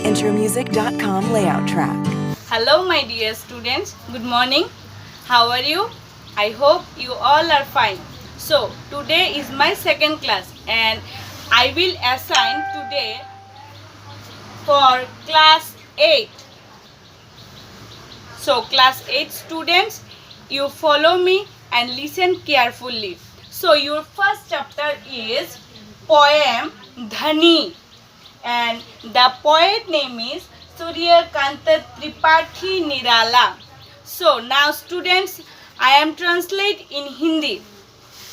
intromusic.com layout track. Hello my dear students, good morning. How are you? I hope you all are fine. So today is my second class and I will assign today for class 8. So class 8 students, you follow me and listen carefully. So your first chapter is poem Dhani and the poet name is Suryakanta Tripathi Nirala. So now students, I am translate in Hindi.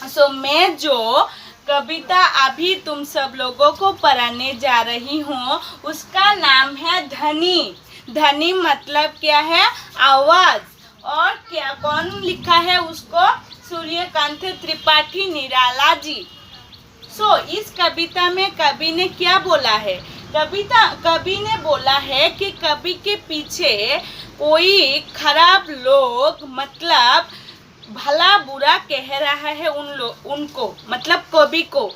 So मैं जो कविता अभी तुम सब लोगों को पढ़ाने जा रही हूँ उसका नाम है धनी. धनी मतलब क्या है? आवाज. और क्या कौन लिखा है उसको? सूर्यकांत त्रिपाठी निराला जी. सो इस कविता में कवि ने क्या बोला है? कवि ने बोला है कि कवि के पीछे कोई खराब लोग मतलब भला बुरा कह रहा है उनको मतलब कवि को.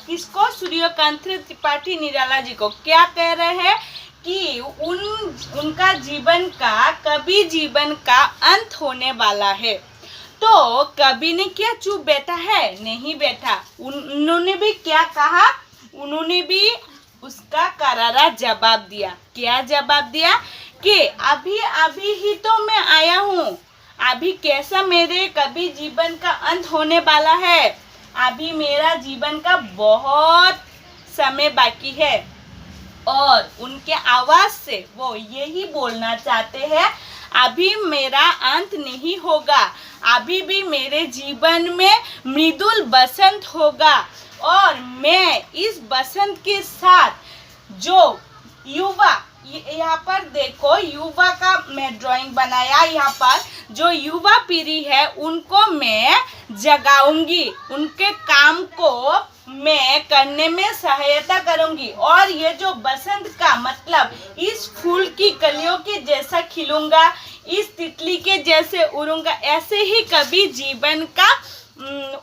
किसको? सूर्यकांत त्रिपाठी निराला जी को. क्या कह रहे हैं कि उनका जीवन का कवि जीवन का अंत होने वाला है. तो कवि ने क्या चुप बैठा है? नहीं बैठा. उन्होंने भी क्या कहा? उन्होंने भी उसका करारा जवाब दिया. क्या जवाब दिया? कि अभी अभी ही तो मैं आया हूँ. अभी कैसा मेरे कवि जीवन का अंत होने वाला है. अभी मेरा जीवन का बहुत समय बाकी है. और उनके आवाज से वो यही बोलना चाहते हैं अभी मेरा अंत नहीं होगा. अभी भी मेरे जीवन में मृदुल बसंत होगा और मैं इस बसंत के साथ जो युवा, यहाँ पर देखो युवा का मैं ड्राइंग बनाया. यहाँ पर जो युवा पीढ़ी है उनको मैं जगाऊंगी. उनके काम को मैं करने में सहायता करूंगी. और ये जो बसंत का मतलब इस फूल की कलियों के जैसा खिलूंगा, इस तितली के जैसे उड़ूंगा. ऐसे ही कभी जीवन का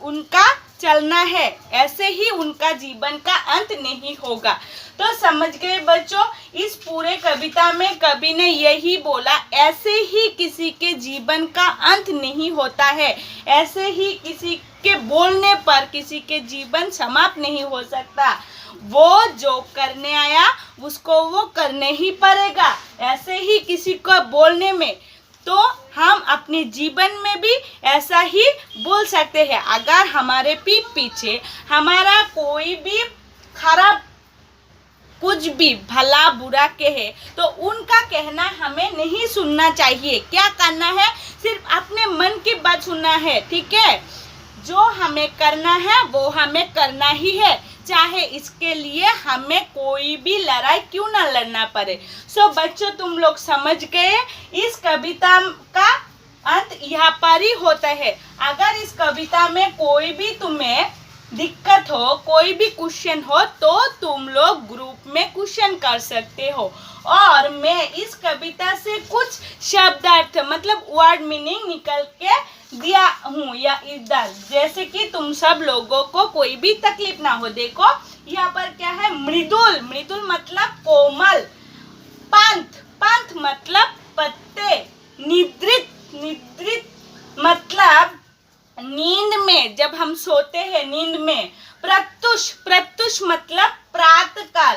उनका चलना है. ऐसे ही उनका जीवन का अंत नहीं होगा. तो समझ गए बच्चों? इस पूरे कविता में कवि ने यही बोला ऐसे ही किसी के जीवन का अंत नहीं होता है. ऐसे ही किसी के बोलने पर किसी के जीवन समाप्त नहीं हो सकता. वो जो करने आया उसको वो करने ही पड़ेगा. ऐसे ही किसी को बोलने में तो हम अपने जीवन में भी ऐसा ही बोल सकते हैं. अगर हमारे पीठ पीछे हमारा कोई भी खराब कुछ भी भला बुरा कहे तो उनका कहना हमें नहीं सुनना चाहिए. क्या करना है? सिर्फ अपने मन की बात सुनना है. ठीक है? जो हमें करना है वो हमें करना ही है, चाहे इसके लिए हमें कोई भी लड़ाई क्यों ना लड़ना पड़े. सो बच्चों तुम लोग समझ गए इस कविता का अंत यहाँ पर ही होता है. अगर इस कविता में कोई भी तुम्हें दिक्कत हो, कोई भी क्वेश्चन हो तो तुम लोग ग्रुप में क्वेश्चन कर सकते हो. और मैं इस कविता से कुछ शब्दार्थ मतलब वर्ड मीनिंग निकल के दिया हूँ या इधर, जैसे कि तुम सब लोगों को कोई भी तकलीफ ना हो. देखो यहाँ पर क्या है? मृदुल. मृदुल मतलब कोमल. पंथ. पंथ मतलब पत्ते. निद्रित. निद्रित मतलब नींद में, जब हम सोते हैं नींद में. प्रत्युष. प्रत्युष मतलब प्रातःकाल.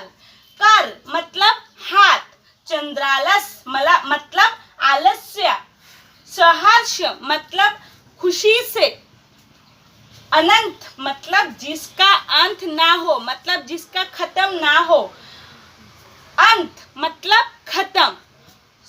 कर मतलब हाथ. चंद्रालस मतलब आलस्य. सहर्ष मतलब खुशी से. अनंत मतलब जिसका अंत ना हो, मतलब जिसका खत्म ना हो. अंत मतलब खत्म.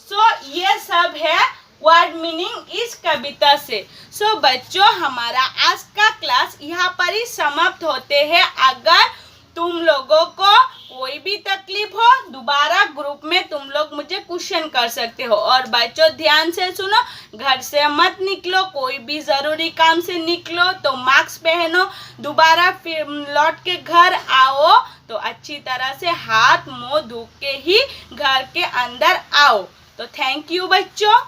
सो ये सब है वर्ड मीनिंग इस कविता से. सो बच्चों हमारा आज का क्लास यहाँ पर ही समाप्त होते हैं. अगर तुम लोगों को कोई भी तकलीफ हो दोबारा ग्रुप में तुम लोग मुझे क्वेश्चन कर सकते हो. और बच्चों ध्यान से सुनो, घर से मत निकलो. कोई भी ज़रूरी काम से निकलो तो मास्क पहनो. दोबारा फिर लौट के घर आओ तो अच्छी तरह से हाथ मुंह धो के ही घर के अंदर आओ. तो थैंक यू बच्चों.